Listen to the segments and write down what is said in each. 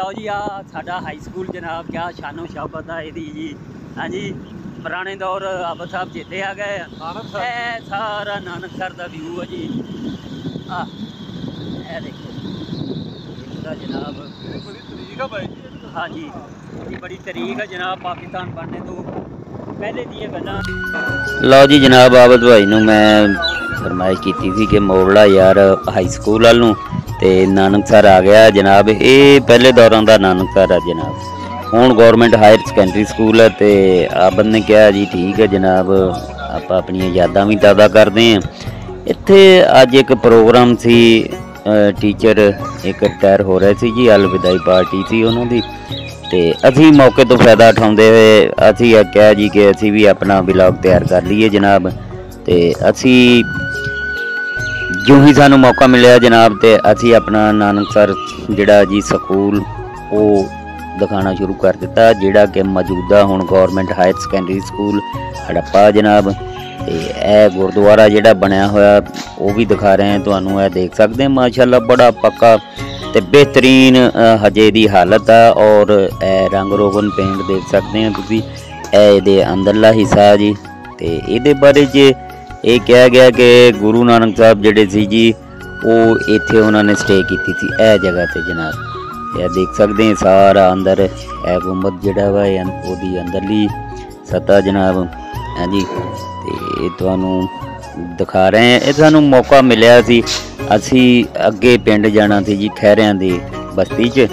लो जी आ साडा high school जनाब क्या शानो शौकत है इहदी जी। हाँ जी पुराने दौर आबा साहब चेते आ गए। सारा नानकसर का व्यू है जी। देखो जनाब हाँ जी बड़ी तरीक है जनाब पाकिस्तान बनने तो पहले दी गल्लां। लो जी जनाब आबद भाई नूं मैं फरमाइश की थी कि मोड़ला यार हाई स्कूल वाल नूं ते नानकसर आ गया जनाब। ये पहले दौरां दा नानकसर है जनाब। हुण गौरमेंट हायर सकैंडरी स्कूल है तो आबद ने कहा जी ठीक है जनाब आप अपनी यादां भी ताज़ा करते हैं। इत्थे अज एक प्रोग्राम सी टीचर एक रिटायर हो रहे थे जी अलविदाई पार्टी थी उन्होंने ते असी मौके तो फायदा उठाते हुए असी आख्या जी कि असी भी अपना ब्लॉग तैयार कर लीए जनाब। ते असी जो ही सानू मौका मिले जनाब तो असी अपना नानकसर जिहड़ा जी स्कूल वो दिखाना शुरू कर दिता जिहड़ा कि मौजूदा हुण government higher secondary school Harappa जनाब। ते यह गुरुद्वारा जिहड़ा बनया होया वो भी दिखा रहे हैं तुहानू। यह देख सकते हैं माशाअल्लाह बड़ा पक्का ते बेहतरीन हजे दी हालत है। और रंग रोगन पेंट देख सकते हैं तुसीं। ये अंदरला हिस्सा जी ते इहदे बारे च ये कहा गया कि गुरु नानक साहब जिहड़े सी जी वो इत्थे उन्होंने स्टे की थी यह जगह से जनाब। यह देख सकते हैं सारा अंदर ए गुंबद जिहड़ा वा ओदी अंदरली सतह जनाब। हाँ जी ते तुहानू दिखा रहे हैं। ये सानू मौका मिलिया सी असी अगे पिंड जाना सी जी खैरियां दी बस्ती च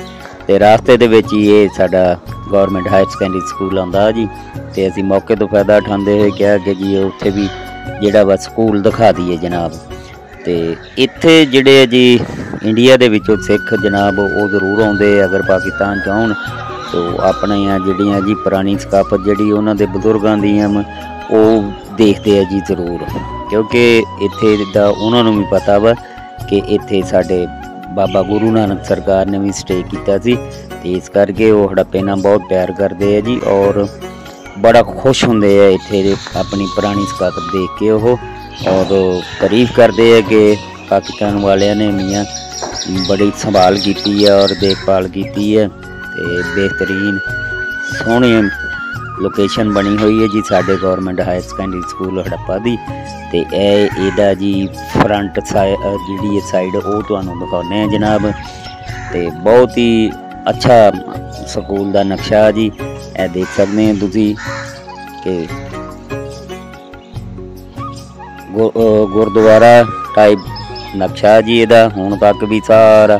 ते रास्ते दे विच ही ये साडा गौरमेंट हायर सकैंडरी स्कूल आंदा जी। ते असी मौके तो फायदा उठाते हुए कहा कि जी उत्थे भी जिहड़ा वा स्कूल दिखा दिए जनाब। ते इत्थे जिहड़े जी इंडिया दे विचों सिख जनाब वो जरूर आउंदे अगर पाकिस्तान च आउण तो अपनियां जिहड़ियां जी पुरानी सकाफत जिहड़ी उन्हां दे बजुर्गां दियां वो देखते हैं जी जरूर। क्योंकि इत्थे दा उन्हां नूं भी पता वा कि इत्थे साडे बाबा गुरु नानक सरकार ने भी स्टे किया सी ते इस करके वो हड़प्पे नाल बहुत प्यार करते हैं जी। और बड़ा खुश होंगे है इत्थे अपनी पुरानी सकाफत देख के वो और तारीफ करते हैं कि पाकिस्तान वालियां ने मियाँ बड़ी संभाल की है और देखभाल की है। ते बेहतरीन सोहनी लोकेशन बनी हुई है जी साडे government higher secondary school Harappa दी। ते एदा जी फ्रंट जी साइड वो तुहानू दिखाने हैं जनाब। ते बहुत ही अच्छा स्कूल का नक्शा जी ए देख सकते हैं तुसी कि गुरुद्वारा टाइप नक्शा जी इहदा हुण तक भी सारा।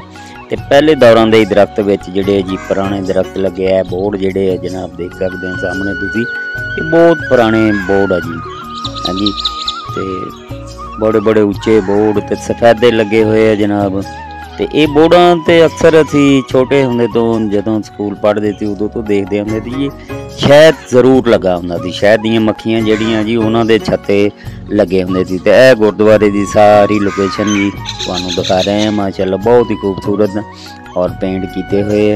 ते पहले दौरान दे दरख्त विच जिहड़े जी पुराने दरख्त लगे है बोर्ड जिहड़े है जनाब देख सकते हैं सामने तुसी। ये बहुत पुराने बोर्ड है जी। हाँ जी ते बड़े बड़े उच्चे बोर्ड ते सफेदे लगे हुए है जनाब। ते ये बोर्डां ते अक्सर असी छोटे होंदे तो जदों स्कूल पढ़दे सी उदों तो देखते होंदे सी जी शहद जरूर लगा हुंदा सी। शहद दीयां मक्खियां जिहड़ियां जी उन्हां दे छत्ते लगे हुंदे सी। ते यह गुरुद्वारे की सारी लोकेशन जी तुहानू दिखा रहे हैं माशाअल्लाह बहुत ही खूबसूरत और पेंट किए हुए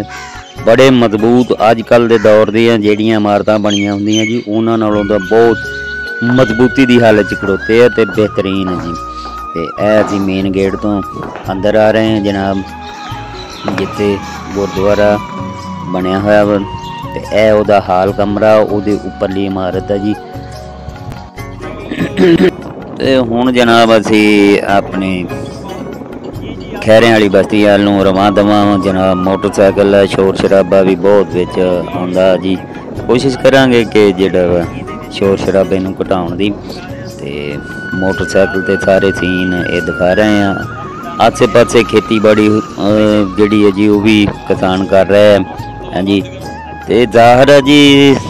बड़े मजबूत अजकल के दौर दीयां जिहड़ियां इमारतां बनियां हुंदियां जी उन्हां नालों तां बहुत मजबूती की हालत च खड़ोते है ते बेहतरीन है जी। ते असी मेन गेट तो अंदर आ रहे हैं जनाब जिथे गुरुद्वारा बनया होया वा। ते ए ओदा हाल कमरा ओदे उपरली इमारत है जी। ते हुण जनाब असी अपने खैरियां वाली बस्ती वाल नूं रवां दवां जनाब। मोटरसाइकिल शोर शराबा भी बहुत विच आउंदा जी। कोशिश करांगे कि जिहड़ा शोर शराबे नूं घटाउण दी। ते मोटरसाइकिल ते सारे सीन ये दिखा रहे हैं। आसे पासे खेती बाड़ी जिहड़ी है जी वो भी किसान कर रहे हैं। हाँ जी ते जाहिर है जी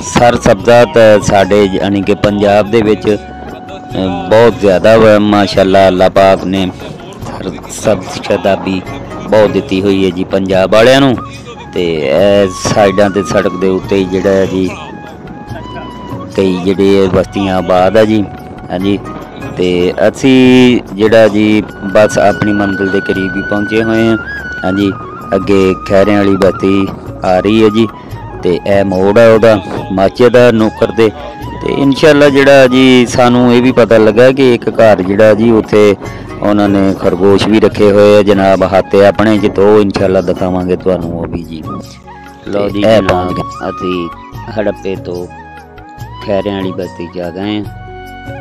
सर सब्ज़ात साडे यानी कि पंजाब दे विच बहुत ज़्यादा माशाअल्लाह अल्लाह पाक ने सब्ज़ शताबी बहुत दी हुई है जी पंजाब वालियां नूं। ते साइडां ते सड़क दे उत्ते जिहड़ा है जी कई जिहड़े बस्तियां आबाद है जी। हाँ जी ते असी जिहड़ा जी बस अपनी मंजिल के करीब ही पहुँचे हुए हैं। हाँ जी अगे खैरियां वाली बस्ती आ रही है जी। ते ए मोड़ है उहदा मस्जिद है नौकर दे। ते इंशाअल्लाह जिहड़ा जी सानू ये भी पता लगा कि एक घर जिहड़ा जी उत्थे उन्होंने खरगोश भी रखे हुए है जनाब हाथे अपने च, तो इंशाल्लाह दिखावांगे तुहानू वो भी जी। लो जी जनाब असी हड़प्पे तो खैरियां वाली बस्ती जा गए हैं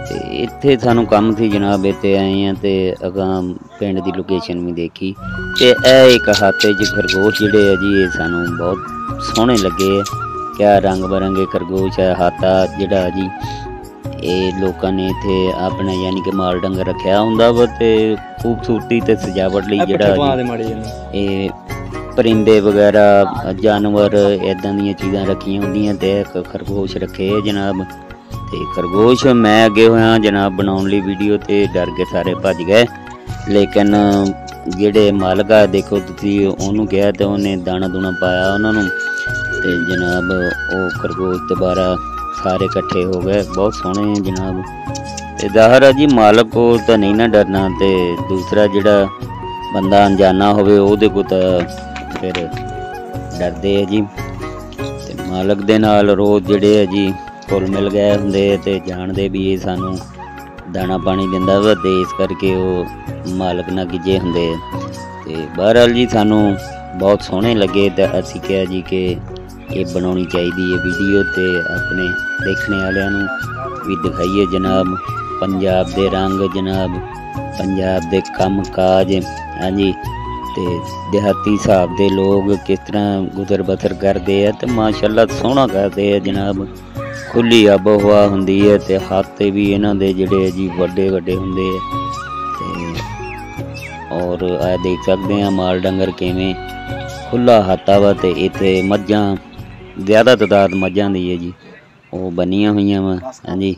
ते इत्थे सानू काम थी जनाब, इत्थे आए हैं ते अगां पिंड दी लोकेशन भी देखी ते एक हाथे च खरगोश जिहड़े है जी ये सानू बहुत सोहणे लगे है। क्या रंग बरंगे खरगोश है। हाथा जिहड़ा जी ये लोगों ने इत्थे अपना यानी कि माल डंगर रखा हुंदा वा ते खूबसूरती ते सजावट लई जिहड़ा ये परिंदे वगैरह जानवर इदां दियां चीज़ां रखियां होंदियां ते एक खरगोश रखे जनाब। ते खरगोश मैं अगे होया जनाब बनाउण लई वीडियो ते डर के सारे भज गए, लेकिन जिहड़े मालक आ देखो तुसीं ओनू कहा ते उन्हें दाना दूना पाया उन्होंने ते जनाब वो खरगोश दोबारा सारे इकट्ठे हो गए। बहुत सोहने जनाब ते ज़ाहिर है जी मालक को तो नहीं ना डरना, ते दूसरा जिहड़ा बंदा अनजाना होवे ओहदे को तो फिर डरदे है जी। ते मालक दे नाल रोज़ जिहड़े है जी फुल मिल गए हुंदे ते जानदे भी ये सानू दाना पानी दिंदा वा ते इस करके वो मालक ना गिजे हुंदे। ते बहरहाल जी सानू बहुत सोहणे लगे ते असीं कहा जी कि ये बनानी चाहिए है वीडियो ते अपने देखने वालियां नू भी दिखाइए जनाब पंजाब दे रंग जनाब, पंजाब दे कम काज। हाँ जी ते देहाती हिसाब दे लोग किस तरह गुजर बसर करते हैं तो माशाल्लाह सोहना करते हैं जनाब। खुली आबो हवा हुंदी है ते हाथे भी इन्हां दे जिहड़े जी वड्डे वड्डे हुंदे ते और आ देख सकते हैं माल डंगर किवें खुला हाथा वा ते इत्थे मझां ज़्यादा तादाद मझां दी है जी वो बनिया हुई वा। हाँ जी।